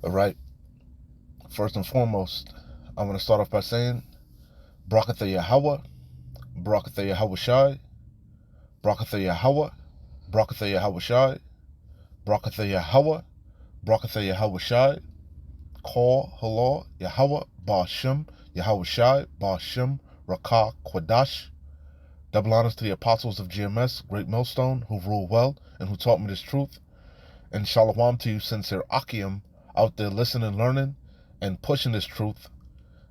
All right. First and foremost, I'm going to start off by saying Brakatha Yahweh, Brakatha Yahweh Shai, Brakatha Yahweh, Brakatha Yahweh Shai, Brakatha Yahweh, Brakatha Yahweh Shai, Call Halal Yahweh, Ba'ashem, Yahweh Shai, Ba'ashem, Rakah Quadash. Double honors to the apostles of GMS, Great Millstone, who rule well and who taught me this truth. And shalom to you, sincere Akim, out there listening, learning, and pushing this truth.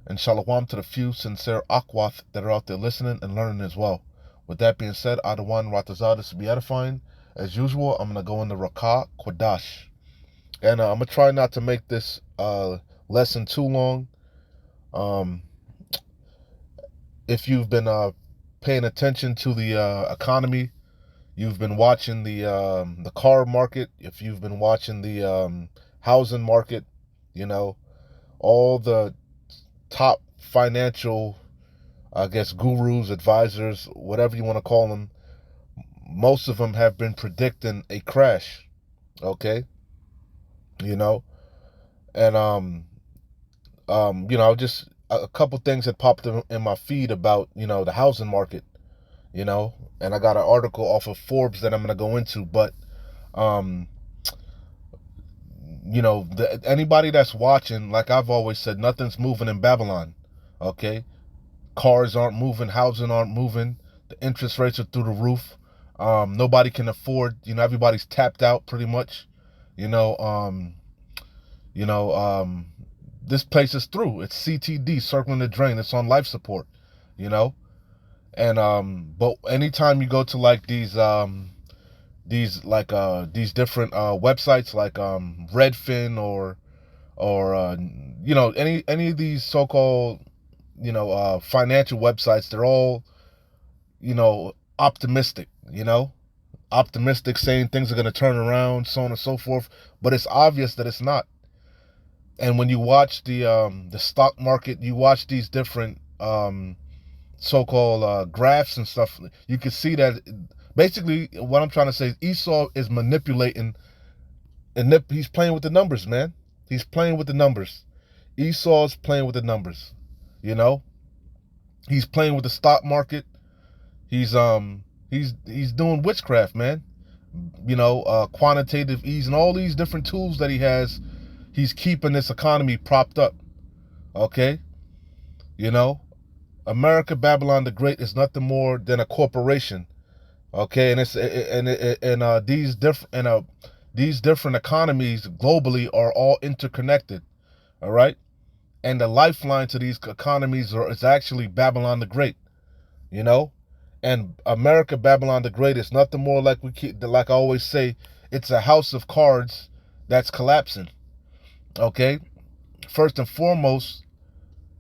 And shalom to the few sincere Akwath that are out there listening and learning as well. With that being said, Adawan Ratazah, this will be edifying. As usual, I'm going to go into Rakah Quadash. And I'm going to try not to make this lesson too long. If you've been paying attention to the economy, you've been watching the car market, if you've been watching the housing market, you know, all the top financial, I guess, gurus, advisors, whatever you want to call them, most of them have been predicting a crash, okay? You know, and just a couple things that popped in my feed about, the housing market, and I got an article off of Forbes that I'm going to go into, but um anybody that's watching, like I've always said, nothing's moving in Babylon, okay? Cars aren't moving, housing aren't moving, the interest rates are through the roof. Nobody can afford, everybody's tapped out pretty much. You know, um, you know, this place is through. It's CTD, circling the drain. It's on life support, you know. And but anytime you go to like these different websites like Redfin or any of these so-called financial websites, they're all optimistic, optimistic, saying things are going to turn around, so on and so forth, but it's obvious that it's not. And when you watch the stock market, you watch these different so-called graphs and stuff, you can see that basically what I'm trying to say is Esau is manipulating, and he's playing with the numbers, man. He's playing with the numbers. Esau's playing with the numbers. You know, he's playing with the stock market. He's doing witchcraft, man. Quantitative ease and all these different tools that he has. He's keeping this economy propped up. Okay, you know, America, Babylon the Great is nothing more than a corporation. Okay, and these different economies globally are all interconnected. All right, and the lifeline to these economies is actually Babylon the Great. You know, and America, Babylon the Great is nothing more like I always say, it's a house of cards that's collapsing. Okay, first and foremost,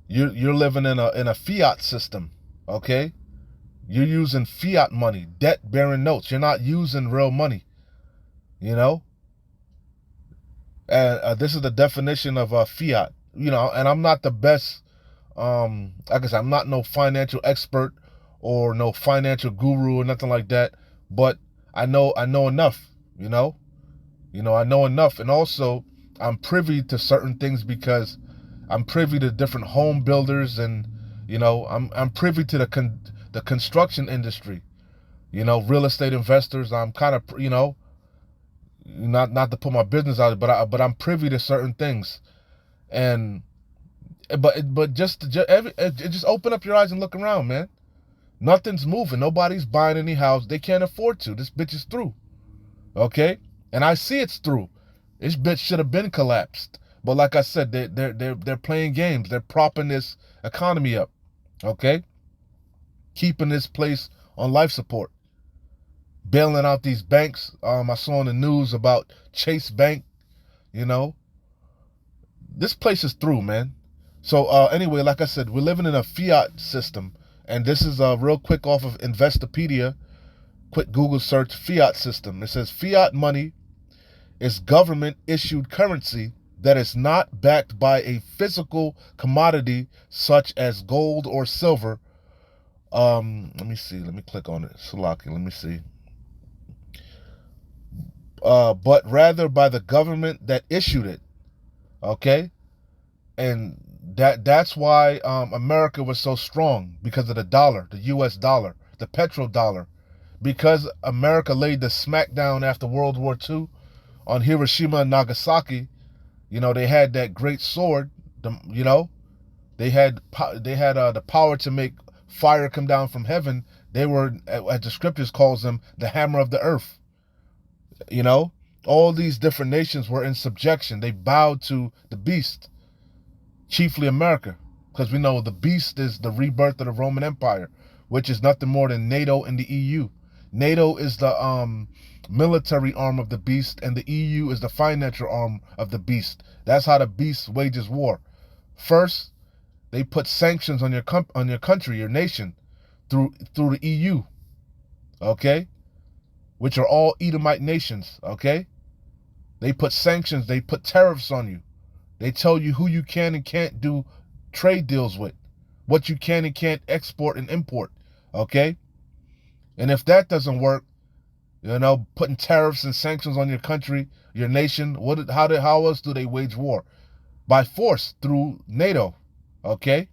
you're living in a fiat system. Okay, you're using fiat money, debt bearing notes. You're not using real money. You know, and this is the definition of fiat. And I'm not the best. Like I said, I'm not no financial expert or no financial guru or nothing like that. But I know enough. I know enough, and also I'm privy to certain things because I'm privy to different home builders, and I'm privy to the construction industry. Real estate investors. I'm kind of not to put my business out, but I'm privy to certain things, and but just open up your eyes and look around, man. Nothing's moving. Nobody's buying any house. They can't afford to. This bitch is through. Okay, and I see it's through. This bitch should have been collapsed. But like I said, they're playing games. They're propping this economy up. Okay, keeping this place on life support, bailing out these banks. I saw in the news about Chase Bank. You know, this place is through, man. So anyway, like I said, we're living in a fiat system, and this is real quick off of Investopedia. Quick Google search, fiat system. It says fiat money is government issued currency that is not backed by a physical commodity such as gold or silver. Let me see. Let me click on it. Salaki, let me see. But rather by the government that issued it. Okay, and that's why America was so strong, because of the dollar, the U.S. dollar, the petrodollar. Because America laid the smackdown after World War II on Hiroshima and Nagasaki. They had that great sword. They had the power to make fire come down from heaven. They were, as the scriptures calls them, the hammer of the earth. You know, all these different nations were in subjection. They bowed to the beast, chiefly America, because we know the beast is the rebirth of the Roman Empire, which is nothing more than NATO and the EU. NATO is the military arm of the beast, and the EU is the financial arm of the beast. That's how the beast wages war. First, they put sanctions on your country, your nation, through the EU, okay, which are all Edomite nations, okay. They put sanctions, they put tariffs on you. They tell you who you can and can't do trade deals with, what you can and can't export and import, okay? And if that doesn't work, putting tariffs and sanctions on your country, your nation, how else do they wage war? By force, through NATO, okay?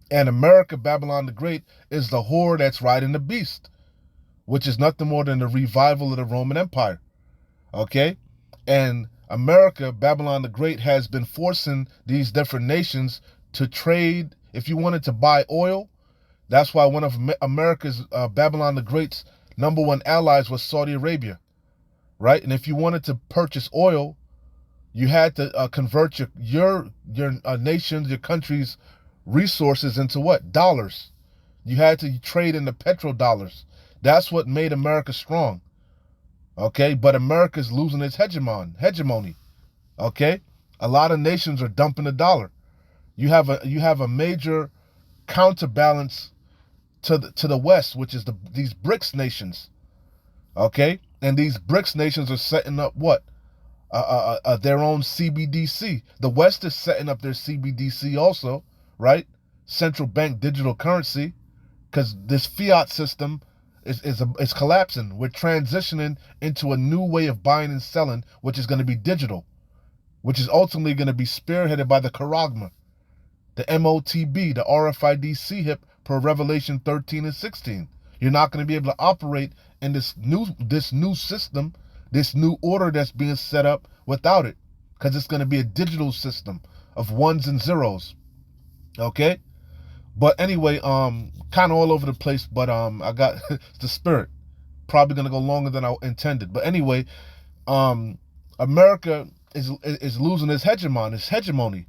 And America, Babylon the Great, is the whore that's riding the beast, which is nothing more than the revival of the Roman Empire, okay? And America, Babylon the Great, has been forcing these different nations to trade. If you wanted to buy oil, that's why one of America's, Babylon the Great's number one allies was Saudi Arabia, right? And if you wanted to purchase oil, you had to convert your nation's, your country's resources into what? Dollars. You had to trade in the petrodollars. That's what made America strong. Okay, but America's losing its hegemony. Okay, a lot of nations are dumping the dollar. You have a major counterbalance to the West, which is these BRICS nations. Okay, and these BRICS nations are setting up what? Their own CBDC. The West is setting up their CBDC also, right? Central bank digital currency, because this fiat system is collapsing. We're transitioning into a new way of buying and selling, which is going to be digital, which is ultimately going to be spearheaded by the charagma, the MOTB, the RFID CHIP per Revelation 13 and 16. You're not going to be able to operate in this new system, this new order that's being set up without it, because it's going to be a digital system of ones and zeros. Okay? But anyway, kind of all over the place, but I got the spirit. Probably gonna go longer than I intended. But anyway, America is losing its hegemony.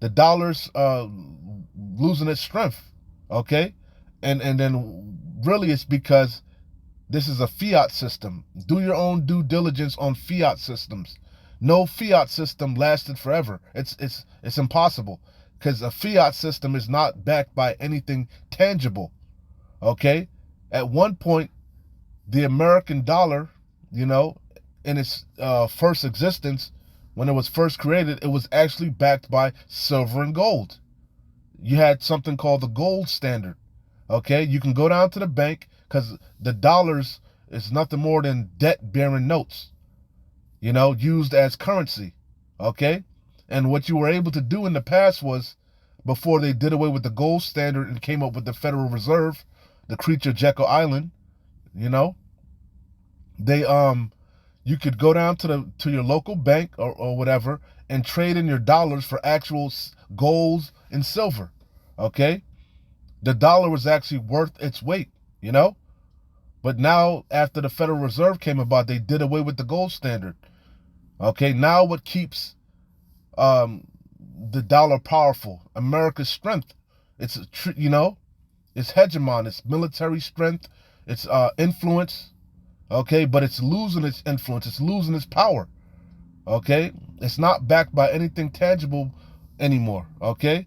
The dollar's losing its strength. Okay? And then really it's because this is a fiat system. Do your own due diligence on fiat systems. No fiat system lasted forever. It's impossible, because a fiat system is not backed by anything tangible. Okay? At one point, the American dollar, in its first existence, when it was first created, it was actually backed by silver and gold. You had something called the gold standard. Okay? You can go down to the bank, because the dollars is nothing more than debt-bearing notes, used as currency. Okay? And what you were able to do in the past was, before they did away with the gold standard and came up with the Federal Reserve, the creature Jekyll Island, they you could go down to your local bank or whatever and trade in your dollars for actual gold and silver. Okay? The dollar was actually worth its weight, But now, after the Federal Reserve came about, they did away with the gold standard. Okay? Now what keeps the dollar powerful? America's strength. It's its hegemon, its military strength, its influence. Okay, but it's losing its influence. It's losing its power. Okay, it's not backed by anything tangible anymore. Okay,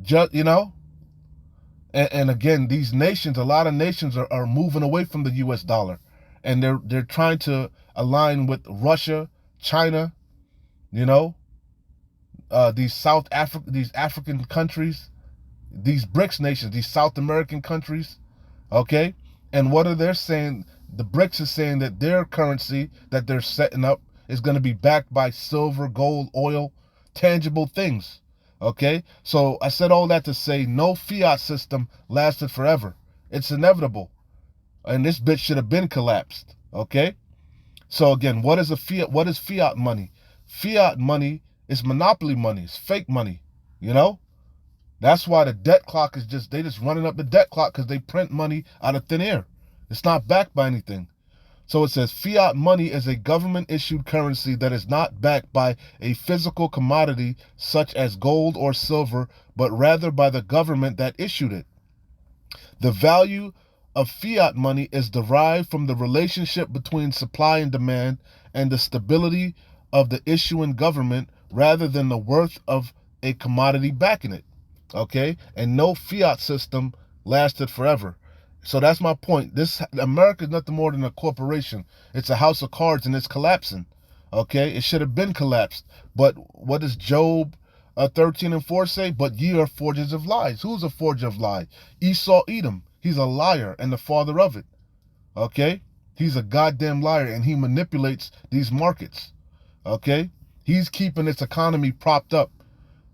just and again, these nations, a lot of nations are moving away from the U.S. dollar, and they're trying to align with Russia, China, these African countries, these BRICS nations, these South American countries. Okay, and what are they saying? The BRICS is saying that their currency that they're setting up is going to be backed by silver, gold, oil. tangible things. Okay? So I said all that to say no fiat system lasted forever. It's inevitable. And this bitch should have been collapsed. Okay? So again, what is a fiat? What is fiat money? Fiat money is monopoly money. It's fake money. You know? That's why the debt clock is they just running up the debt clock because they print money out of thin air. It's not backed by anything. So it says fiat money is a government issued currency that is not backed by a physical commodity such as gold or silver, but rather by the government that issued it. The value of fiat money is derived from the relationship between supply and demand and the stability of the issuing government rather than the worth of a commodity backing it. Okay? And no fiat system lasted forever. So that's my point. This America is nothing more than a corporation. It's a house of cards and it's collapsing. Okay? It should have been collapsed. But what does Job 13:4 say? But ye are forgers of lies. Who's a forger of lies? Esau Edom. He's a liar and the father of it. Okay? He's a goddamn liar and he manipulates these markets. Okay? He's keeping its economy propped up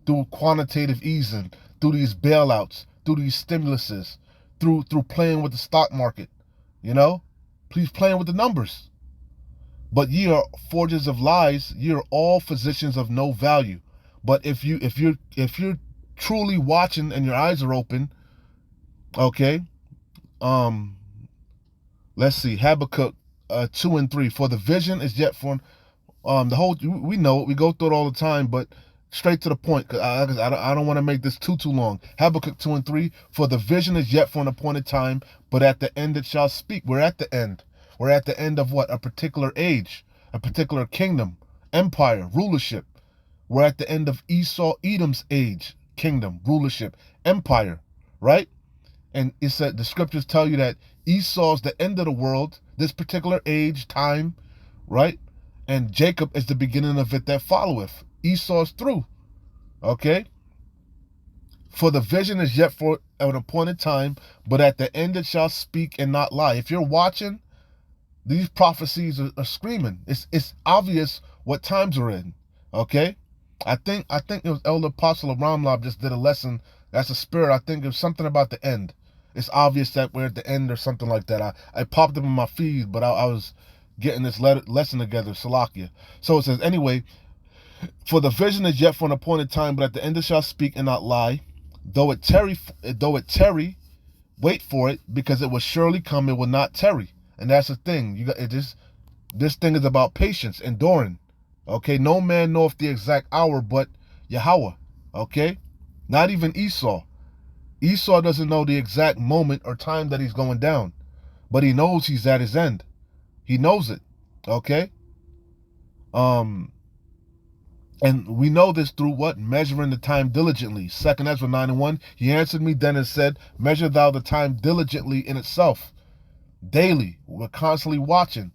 through quantitative easing, through these bailouts, through these stimuluses, through playing with the stock market. You know? Please playing with the numbers. But ye are forgers of lies, ye are all physicians of no value. But if you're truly watching and your eyes are open, okay, let's see, Habakkuk 2:3. For the vision is yet for the whole. We know it, we go through it all the time, but straight to the point, because I don't want to make this too long. Habakkuk 2:3. For the vision is yet for an appointed time, but at the end it shall speak. We're at the end. We're at the end of what? A particular age, a particular kingdom, empire, rulership. We're at the end of Esau Edom's age, kingdom, rulership, empire, right? And it said the scriptures tell you that Esau's the end of the world, this particular age, time, right? And Jacob is the beginning of it that followeth. Esau's through. Okay? For the vision is yet for an appointed time, but at the end it shall speak and not lie. If you're watching, these prophecies are screaming. It's obvious what times we're in. Okay? I think it was Elder Apostle of Ramlab just did a lesson. That's a spirit. I think it was something about the end. It's obvious that we're at the end or something like that. I popped up in my feed, but I was getting this lesson together, Salakia. So it says, anyway, for the vision is yet for an appointed time, but at the end it shall speak and not lie. Though it tarry, wait for it, because it will surely come, it will not tarry. And that's the thing. This thing is about patience, enduring. Okay, no man knoweth the exact hour but Yahweh. Okay? Not even Esau. Esau doesn't know the exact moment or time that he's going down. But he knows he's at his end. He knows it. Okay? And we know this through what? Measuring the time diligently. 2 Ezra 9:1. He answered me then and said, measure thou the time diligently in itself. Daily. We're constantly watching.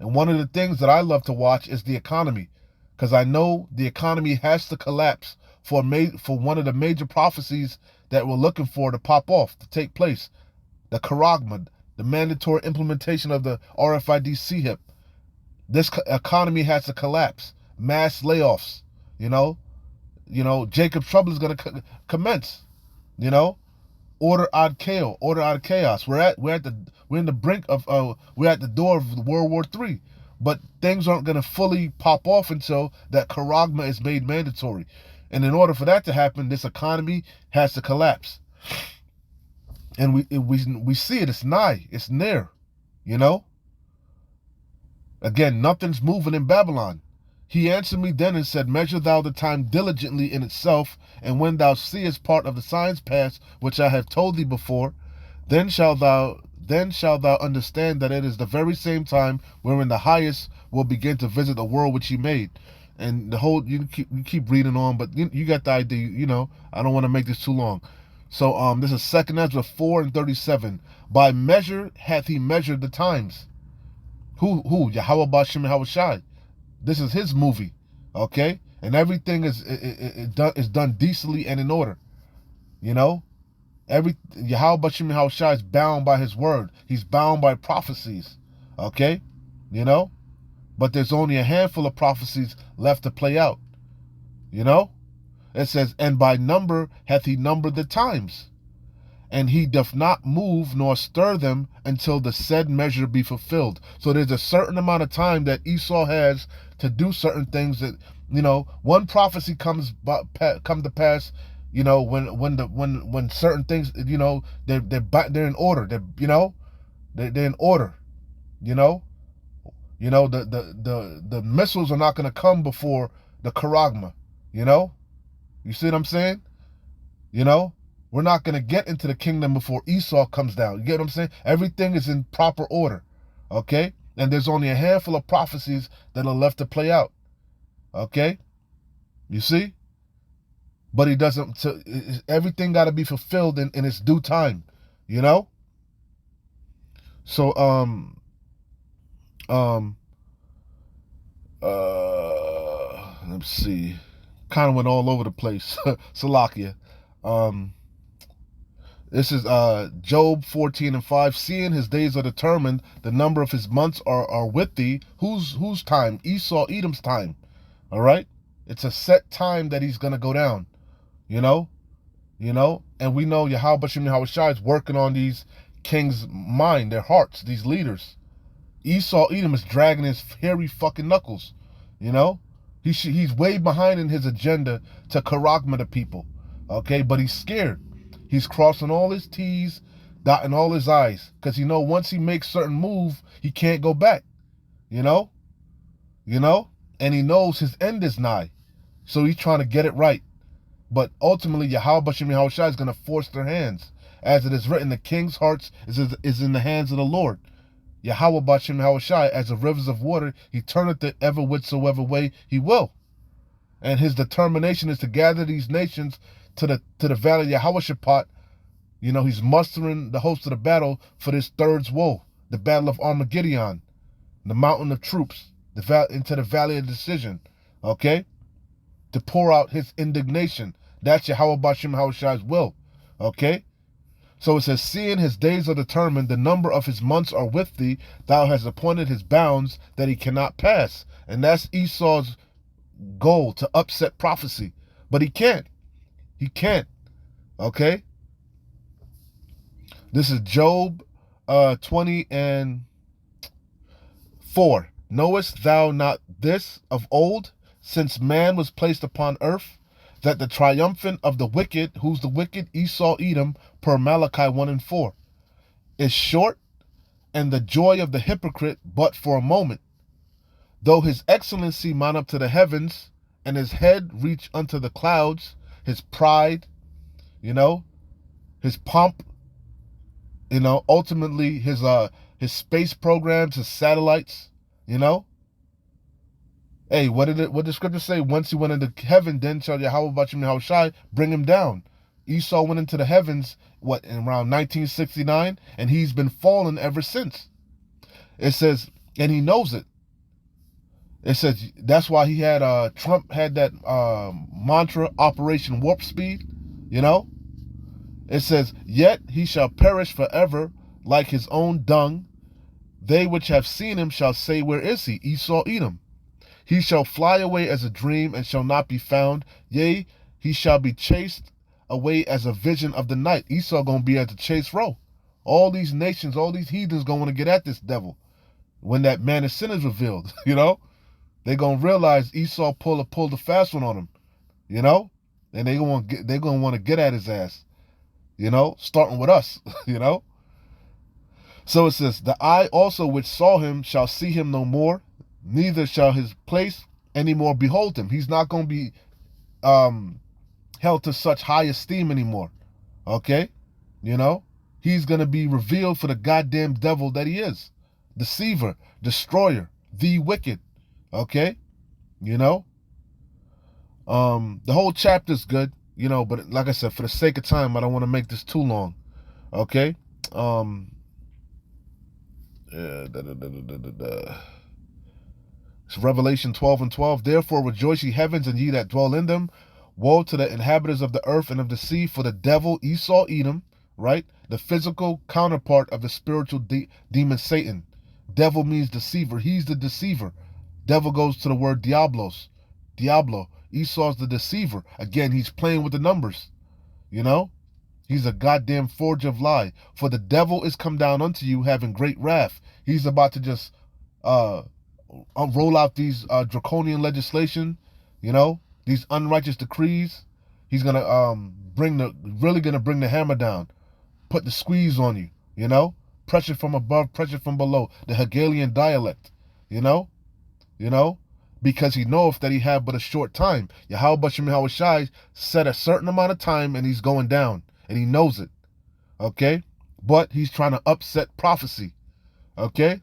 And one of the things that I love to watch is the economy. Because I know the economy has to collapse for one of the major prophecies that we're looking for to pop off, to take place. The Karagma, the mandatory implementation of the RFID CHIP. This economy has to collapse. Mass layoffs, you know, Jacob's trouble is going to commence, order ad chaos. We're in the brink of we're at the door of World War III, but things aren't going to fully pop off until that Karagma is made mandatory. And in order for that to happen, this economy has to collapse. And we see it. It's nigh. It's near. Again, nothing's moving in Babylon. He answered me then and said, measure thou the time diligently in itself, and when thou seest part of the signs pass, which I have told thee before, then shalt thou understand that it is the very same time wherein the highest will begin to visit the world which he made. And the whole, you keep reading on, but you got the idea, I don't want to make this too long. So this is 2 Ezra 4:37. By measure hath he measured the times. Who? Yahweh Bashem Yahweh Shai. This is his movie, okay? And everything is done decently and in order, Yahweh Bashem Yahweh Shai is bound by his word. He's bound by prophecies, okay? But there's only a handful of prophecies left to play out, You know? It says, and by number hath he numbered the times. And he doth not move nor stir them until the said measure be fulfilled. So there's a certain amount of time that Esau has to do certain things that, one prophecy comes to pass, when certain things, they're in order. They're in order. The missiles are not going to come before the charagma. You see what I'm saying? We're not going to get into the kingdom before Esau comes down. You get what I'm saying? Everything is in proper order. Okay? And there's only a handful of prophecies that are left to play out. Okay? You see? But he doesn't, everything got to be fulfilled in its due time. So, let's see. Kind of went all over the place. Salakia. This is Job 14:5. Seeing his days are determined, the number of his months are with thee. Whose time? Esau, Edom's time. All right? It's a set time that he's going to go down. And we know Yahweh Bashem Yahushua is working on these kings' mind, their hearts, these leaders. Esau, Edom is dragging his hairy fucking knuckles. He's way behind in his agenda to charagma the people. Okay? But he's scared. He's crossing all his T's, dotting all his I's. Because once he makes certain move, he can't go back. And he knows his end is nigh. So he's trying to get it right. But ultimately, Yahweh Bashem Yahushua is going to force their hands. As it is written, the king's hearts is in the hands of the Lord. Yahweh Bashem Yahushua, as the rivers of water, he turneth it ever whithersoever way he will. And his determination is to gather these nations to the valley of Yehoshaphat. He's mustering the host of the battle for this third woe, the battle of Armageddon, the mountain of troops, into the valley of decision, okay? To pour out his indignation. That's Yahweh Bashem Yahushua's will, okay? So it says, seeing his days are determined, the number of his months are with thee, thou hast appointed his bounds that he cannot pass. And that's Esau's goal, to upset prophecy. But he can't. He can't. Okay? This is Job 20:4. Knowest thou not this of old, since man was placed upon earth, that the triumphant of the wicked, who's the wicked? Esau, Edom, per Malachi 1:4, is short, and the joy of the hypocrite but for a moment. Though his excellency mount up to the heavens, and his head reach unto the clouds, his pride, his pomp, ultimately his space programs, his satellites, Hey, what did the scripture say? Once he went into heaven, then shall Yahweh Bashem Yahushua bring him down. Esau went into the heavens, in around 1969, and he's been falling ever since. It says, and he knows it. It says that's why he had Trump had that mantra, Operation Warp Speed. It says, yet he shall perish forever like his own dung. They which have seen him shall say, where is he? Esau, Edom. He shall fly away as a dream and shall not be found. Yea, he shall be chased away as a vision of the night. Esau gonna be at the chase row. All these nations, all these heathens gonna want to get at this devil when that man of sin is revealed. They're gonna realize Esau pulled the fast one on him. And they're gonna want to get at his ass. Starting with us. So it says, the eye also which saw him shall see him no more, neither shall his place any more behold him. He's not going to be held to such high esteem anymore. Okay? He's going to be revealed for the goddamn devil that he is. Deceiver, destroyer, the wicked. Okay? The whole chapter's good, but like I said, for the sake of time, I don't want to make this too long. Okay? It's Revelation 12:12. Therefore rejoice ye heavens and ye that dwell in them. Woe to the inhabitants of the earth and of the sea, for the devil, Esau, Edom, right? The physical counterpart of the spiritual demon Satan. Devil means deceiver. He's the deceiver. Devil goes to the word diablos. Diablo. Esau's the deceiver. Again, he's playing with the numbers. You know? He's a goddamn forger of lie. For the devil is come down unto you having great wrath. He's about to just roll out these draconian legislation, these unrighteous decrees. He's gonna bring the hammer down, put the squeeze on you, pressure from above, pressure from below, the Hegelian dialect, you know, because he knoweth that he have but a short time. Yahweh Bashem Yahweh Shai set a certain amount of time and he's going down, and he knows it, okay? But he's trying to upset prophecy, okay?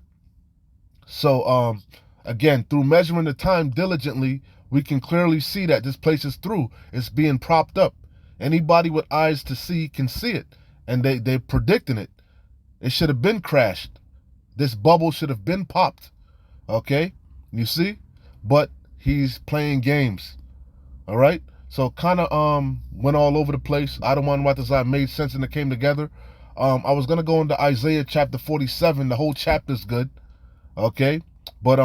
So, again, through measuring the time diligently, we can clearly see that this place is through. It's being propped up. Anybody with eyes to see can see it, and they're predicting it. It should have been crashed. This bubble should have been popped, okay? You see? But he's playing games, all right? So kind of went all over the place. I don't want to write made sense and it came together. I was going to go into Isaiah chapter 47. The whole chapter's good, okay? But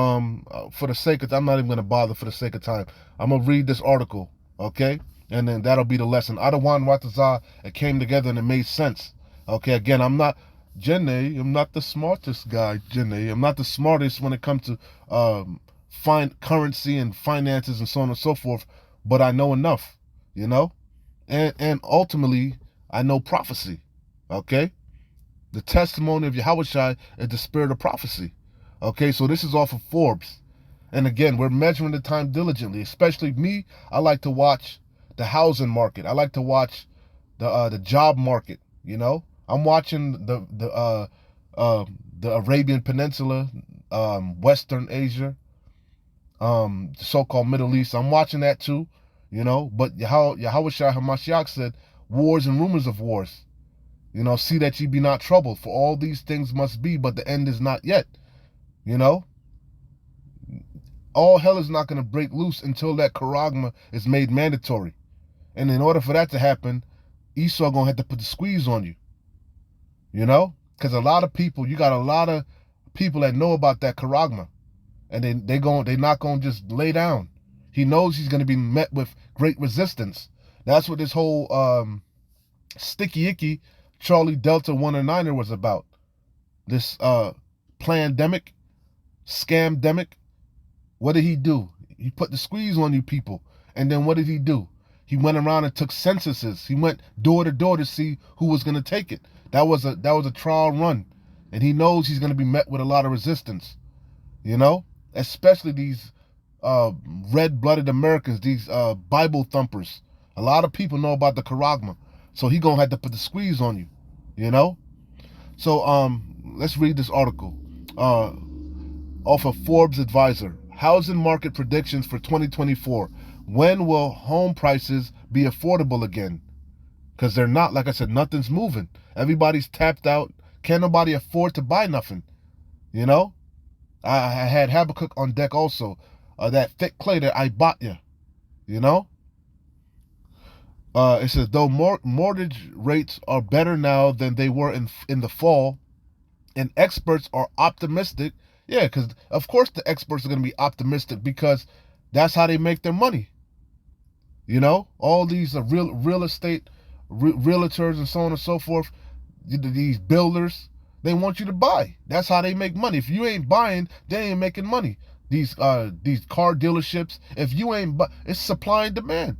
for the sake of, I'm not even going to bother for the sake of time. I'm going to read this article, okay? And then that'll be the lesson. Adawan Watazah, it came together and it made sense. Okay, again, I'm not the smartest guy, Jenne. I'm not the smartest when it comes to find currency and finances and so on and so forth, but I know enough, and ultimately I know prophecy, okay? The testimony of Yahweh Shai is the spirit of prophecy, okay? So this is off of Forbes, and again, we're measuring the time diligently. Especially me, I like to watch the housing market. I like to watch the job market. I'm watching the Arabian Peninsula, Western Asia, the so-called Middle East. I'm watching that too, But Yahweh Shai HaMashiach said, wars and rumors of wars. See that ye be not troubled, for all these things must be, but the end is not yet. All hell is not going to break loose until that charagma is made mandatory. And in order for that to happen, Esau going to have to put the squeeze on you. Because you got a lot of people that know about that charagma. And they're not going to just lay down. He knows he's going to be met with great resistance. That's what this whole sticky icky Charlie Delta 109er was about. This plandemic, scamdemic. What did he do? He put the squeeze on you people. And then what did he do? He went around and took censuses. He went door to door to see who was going to take it. That was a trial run. And he knows he's going to be met with a lot of resistance. Especially these red-blooded Americans, these Bible thumpers. A lot of people know about the charagma. So he going to have to put the squeeze on you, So let's read this article off of Forbes Advisor. Housing market predictions for 2024. When will home prices be affordable again? Because they're not, like I said, nothing's moving. Everybody's tapped out. Can't nobody afford to buy nothing, I had Habakkuk on deck also. That thick clay that I bought you, It says, though mortgage rates are better now than they were in the fall, and experts are optimistic. Yeah, because of course the experts are going to be optimistic because that's how they make their money. All these real estate realtors and so on and so forth, these builders, they want you to buy. That's how they make money. If you ain't buying, they ain't making money. These car dealerships, if you ain't it's supply and demand.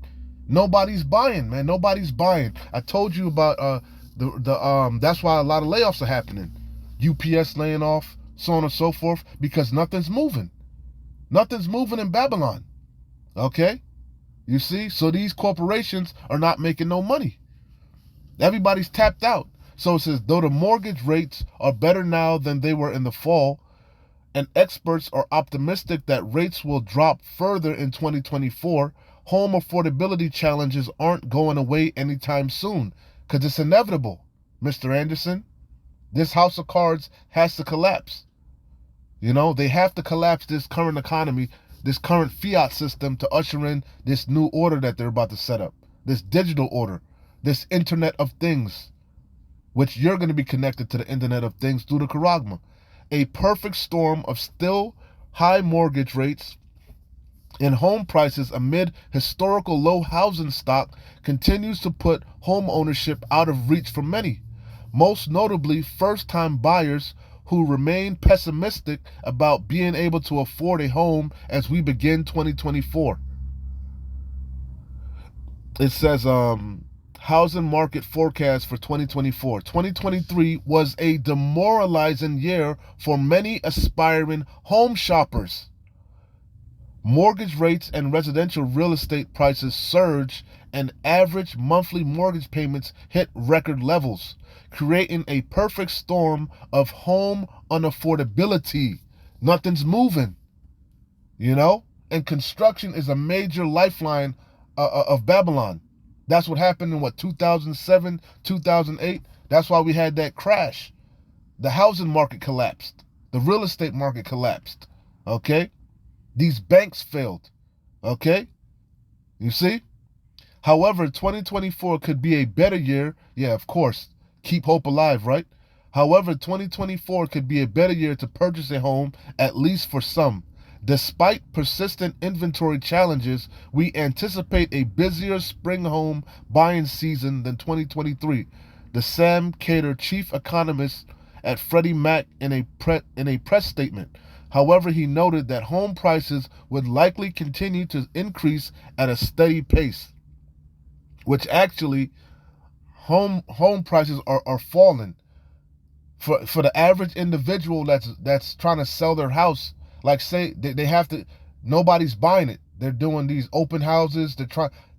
Nobody's buying, man. Nobody's buying. I told you about that's why a lot of layoffs are happening. UPS laying off, so on and so forth, because nothing's moving. Nothing's moving in Babylon. Okay? You see? So these corporations are not making no money. Everybody's tapped out. So it says, though the mortgage rates are better now than they were in the fall, and experts are optimistic that rates will drop further in 2024, home affordability challenges aren't going away anytime soon, because it's inevitable, Mr. Anderson. This house of cards has to collapse. They have to collapse this current economy, this current fiat system, to usher in this new order that they're about to set up, this digital order, this Internet of Things, which you're going to be connected to the Internet of Things through the charagma. A perfect storm of still high mortgage rates, in home prices amid historical low housing stock continues to put home ownership out of reach for many, most notably first-time buyers who remain pessimistic about being able to afford a home as we begin 2024. It says housing market forecast for 2024. 2023 was a demoralizing year for many aspiring home shoppers. Mortgage rates and residential real estate prices surged, and average monthly mortgage payments hit record levels, creating a perfect storm of home unaffordability. Nothing's moving, you know? And construction is a major lifeline of Babylon. That's what happened in 2007, 2008. That's why we had that crash. The housing market collapsed. The real estate market collapsed. Okay? These banks failed. Okay? You see? However, 2024 could be a better year. Yeah, of course. Keep hope alive, right? However, 2024 could be a better year to purchase a home, at least for some. Despite persistent inventory challenges, we anticipate a busier spring home buying season than 2023. The Sam Cater, chief economist at Freddie Mac, in a press statement. However, he noted that home prices would likely continue to increase at a steady pace, which actually home prices are falling for the average individual that's trying to sell their house. Like, say they have to, nobody's buying it. They're doing these open houses.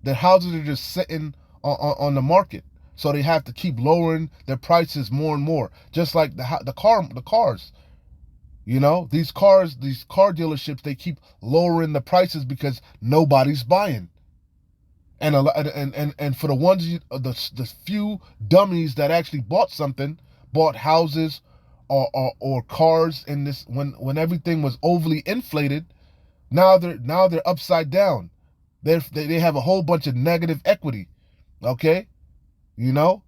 Their houses are just sitting on the market, so they have to keep lowering their prices more and more. Just like the cars. You know, these car dealerships, they keep lowering the prices because nobody's buying. And for the ones the few dummies that actually bought houses or cars in this when everything was overly inflated, now they're upside down. They have a whole bunch of negative equity. Okay? You know?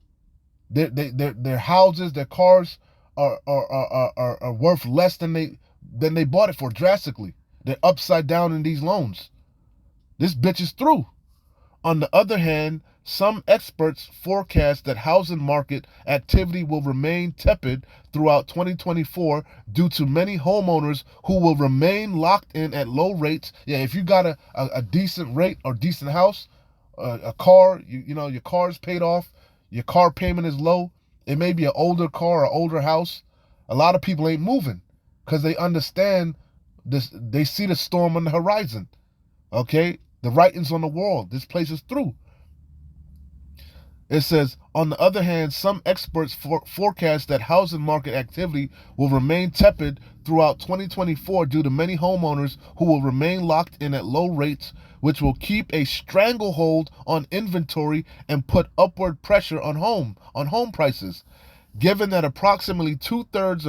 Their houses, their cars are worth less than they bought it for drastically. They're upside down in these loans. This bitch is through. On the other hand, some experts forecast that housing market activity will remain tepid throughout 2024 due to many homeowners who will remain locked in at low rates. Yeah, if you got a decent rate or decent house, a car, you know, your car's paid off, your car payment is low, it may be an older car or older house, a lot of people ain't moving because they understand this. They see the storm on the horizon. Okay? The writing's on the wall. This place is through. It says, on the other hand, some experts forecast that housing market activity will remain tepid throughout 2024 due to many homeowners who will remain locked in at low rates, which will keep a stranglehold on inventory and put upward pressure on home prices. Given that approximately 2/3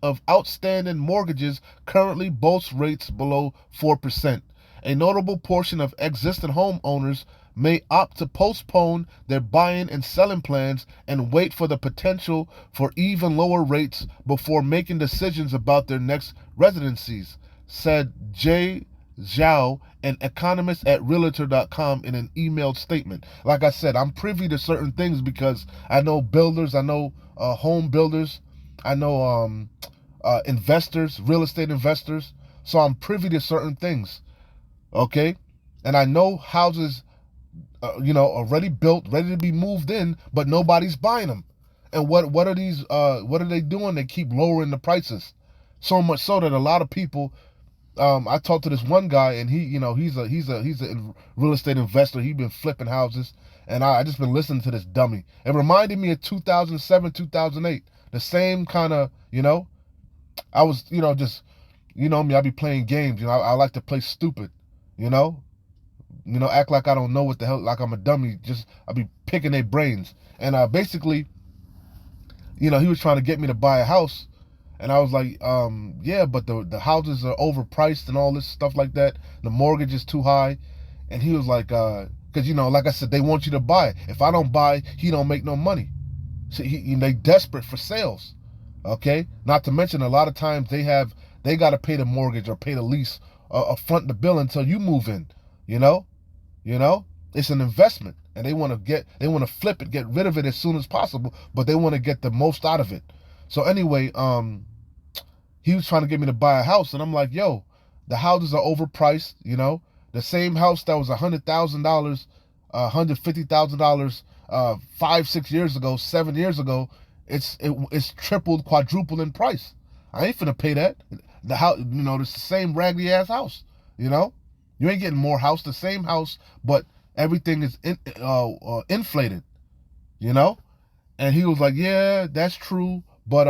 of outstanding mortgages currently boast rates below 4%. A notable portion of existing homeowners may opt to postpone their buying and selling plans and wait for the potential for even lower rates before making decisions about their next residencies, said Jay Zhao, an economist at Realtor.com, in an emailed statement. Like I said, I'm privy to certain things because I know builders, I know home builders, I know investors, real estate investors, so I'm privy to certain things. Okay? And I know houses, already built, ready to be moved in, but nobody's buying them. And what are they doing? They keep lowering the prices. So much so that a lot of people, I talked to this one guy, and he's a real estate investor. He's been flipping houses, and I just been listening to this dummy. It reminded me of 2007, 2008. The same kind of, I was, just, me, I be playing games. I like to play stupid, act like I don't know what the hell, like I'm a dummy. Just, I be picking their brains. And basically, he was trying to get me to buy a house. And I was like, yeah, but the houses are overpriced and all this stuff like that. The mortgage is too high. And he was like, because, like I said, they want you to buy. If I don't buy, he don't make no money. So they desperate for sales. Okay? Not to mention, a lot of times they got to pay the mortgage or pay the lease front the bill until you move in. You know, you know, it's an investment, and they want to flip it, get rid of it as soon as possible, but they want to get the most out of it. So anyway, he was trying to get me to buy a house, and I'm like, yo, the houses are overpriced. You know, the same house that was $100,000, $150,000, 5-6 years ago, 7 years ago, it's tripled, quadrupled in price. I ain't finna pay that. The house, you know, it's the same raggedy ass house. You know, you ain't getting more house, the same house, but everything is inflated. You know, and he was like, yeah, that's true, but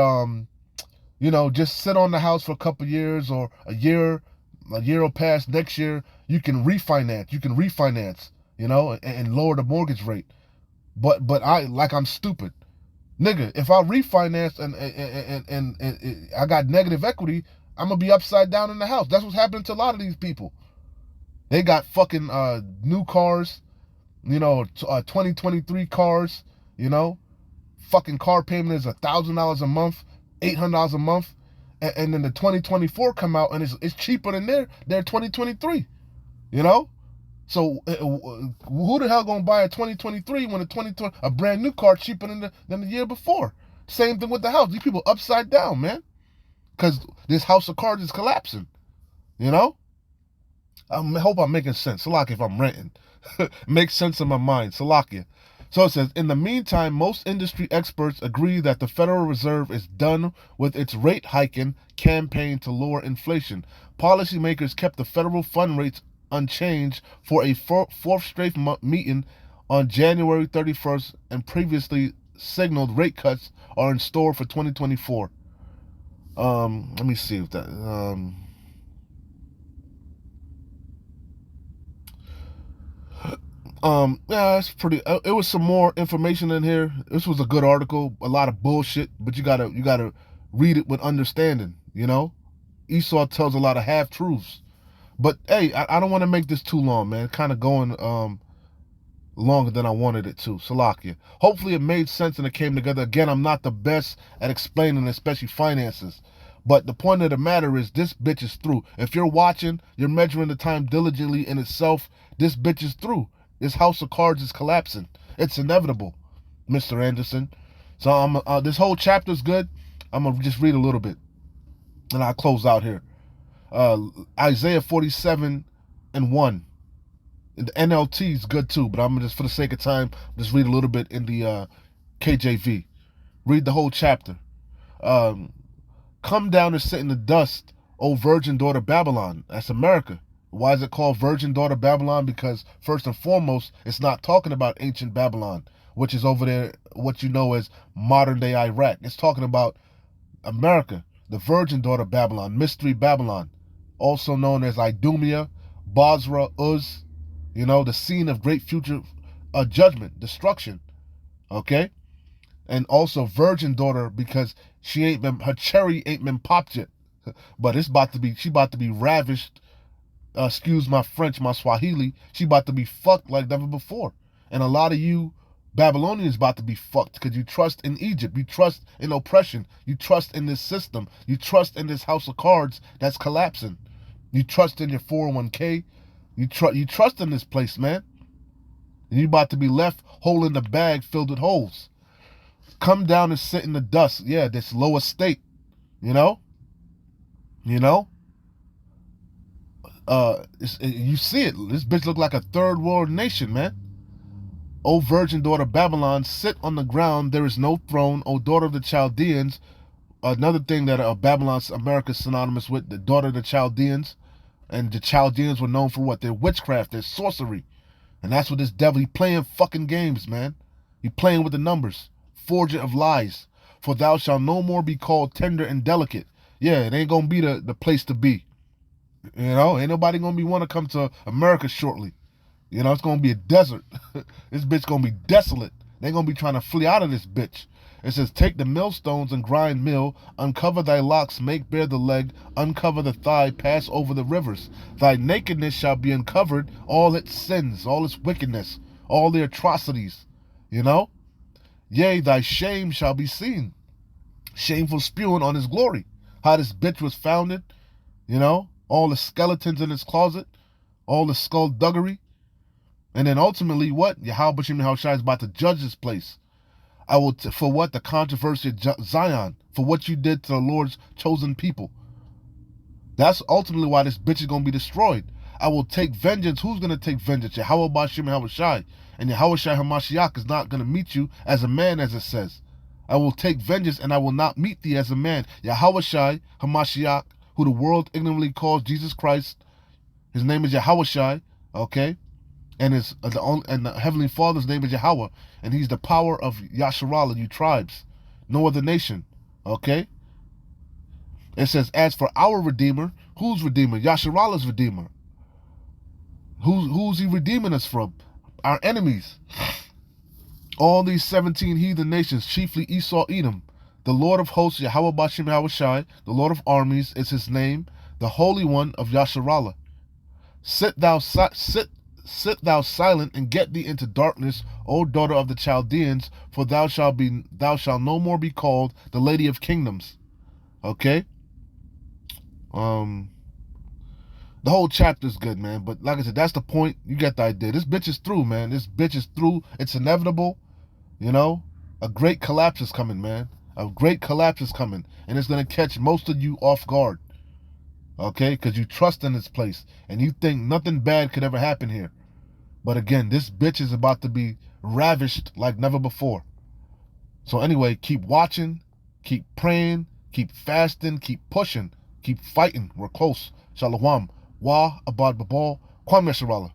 you know, just sit on the house for a couple years or a year will pass. Next year, you can refinance, you know, and lower the mortgage rate. But I'm stupid. Nigga, if I refinance and I got negative equity, I'm gonna be upside down in the house. That's what's happening to a lot of these people. They got fucking new cars, you know, 2023 cars, you know. Fucking car payment is $1,000 a month, $800 a month, and then the 2024 come out and it's cheaper than their 2023, you know. So who the hell gonna buy a 2023 when a brand new car cheaper than the year before? Same thing with the house. These people upside down, man, because this house of cards is collapsing. You know. I hope I'm making sense. Salakia if I'm ranting. Makes sense in my mind. Salakia. So it says, in the meantime, most industry experts agree that the Federal Reserve is done with its rate hiking campaign to lower inflation. Policymakers kept the federal fund rates unchanged for a fourth straight meeting on January 31st, and previously signaled rate cuts are in store for 2024. Let me see if that yeah, it's pretty. It was some more information in here. This was a good article. A lot of bullshit, but you gotta read it with understanding. You know, Esau tells a lot of half truths. But hey, I don't want to make this too long, man. Kind of going longer than I wanted it to. Salakia. Hopefully it made sense and it came together. Again, I'm not the best at explaining, especially finances. But the point of the matter is this bitch is through. If you're watching, you're measuring the time diligently in itself, this bitch is through. This house of cards is collapsing. It's inevitable, Mr. Anderson. So this whole chapter is good. I'm going to just read a little bit. And I'll close out here. Isaiah 47:1. The NLT is good too, but I'm just, for the sake of time, just read a little bit in the KJV. Read the whole chapter. Come down and sit in the dust, O virgin daughter Babylon. That's America. Why is it called virgin daughter Babylon? Because first and foremost, it's not talking about ancient Babylon, which is over there, what you know as modern day Iraq. It's talking about America, the virgin daughter Babylon, mystery Babylon, also known as Idumea, Basra, Uz, you know, the scene of great future judgment, destruction, okay? And also virgin daughter because her cherry ain't been popped yet. But she about to be ravished, excuse my French, my Swahili, she about to be fucked like never before. And a lot of you Babylonians about to be fucked because you trust in Egypt, you trust in oppression, you trust in this system, you trust in this house of cards that's collapsing. You trust in your 401k, you trust in this place, man. And you about to be left holding the bag filled with holes. Come down and sit in the dust. Yeah, this lower state, you know? You see it. This bitch look like a third world nation, man. O virgin daughter Babylon, sit on the ground. There is no throne. O daughter of the Chaldeans. Another thing that Babylon's America is synonymous with, the daughter of the Chaldeans. And the Chaldeans were known for what? Their witchcraft, their sorcery. And that's what this devil, he playing fucking games, man. He playing with the numbers. Forger of lies. For thou shalt no more be called tender and delicate. Yeah, it ain't gonna be the place to be. You know, ain't nobody gonna be want to come to America shortly. You know, it's gonna be a desert. This bitch gonna be desolate. They gonna be trying to flee out of this bitch. It says, take the millstones and grind mill, uncover thy locks, make bare the leg, uncover the thigh, pass over the rivers. Thy nakedness shall be uncovered, all its sins, all its wickedness, all the atrocities. You know? Yea, thy shame shall be seen. Shameful spewing on his glory. How this bitch was founded, you know? all the skeletons in his closet, all the skullduggery. And then ultimately what? Yahweh B'Shem Yahushua is about to judge this place. I will, for what? The controversy of Zion, for what you did to the Lord's chosen people. That's ultimately why this bitch is going to be destroyed. I will take vengeance. Who's going to take vengeance? Yahweh B'Shem Yahushua. And Yahweh Shai HaMashiach is not going to meet you as a man, as it says. I will take vengeance and I will not meet thee as a man. Yahweh Shai HaMashiach, who the world ignorantly calls Jesus Christ. His name is Yahweh Shai, okay? And the Heavenly Father's name is Yahweh. And he's the power of Yasharallah, you tribes. No other nation, okay? It says, as for our Redeemer, who's Redeemer? Yasharallah's Redeemer. Who's he redeeming us from? Our enemies. All these 17 heathen nations, chiefly Esau, Edom. The Lord of hosts, Yahweh B'Shem Yahushai, the Lord of armies is his name, the Holy One of Yasharallah. Sit thou silent and get thee into darkness, O daughter of the Chaldeans, for thou shalt no more be called the Lady of Kingdoms. Okay? The whole chapter is good, man. But like I said, that's the point. You get the idea. This bitch is through, man. This bitch is through. It's inevitable. You know? A great collapse is coming, man. A great collapse is coming. And it's going to catch most of you off guard. Okay? Because you trust in this place. And you think nothing bad could ever happen here. But again, this bitch is about to be ravished like never before. So anyway, keep watching. Keep praying. Keep fasting. Keep pushing. Keep fighting. We're close. Shalom. Wa abad babal. Kwam Yasharallah.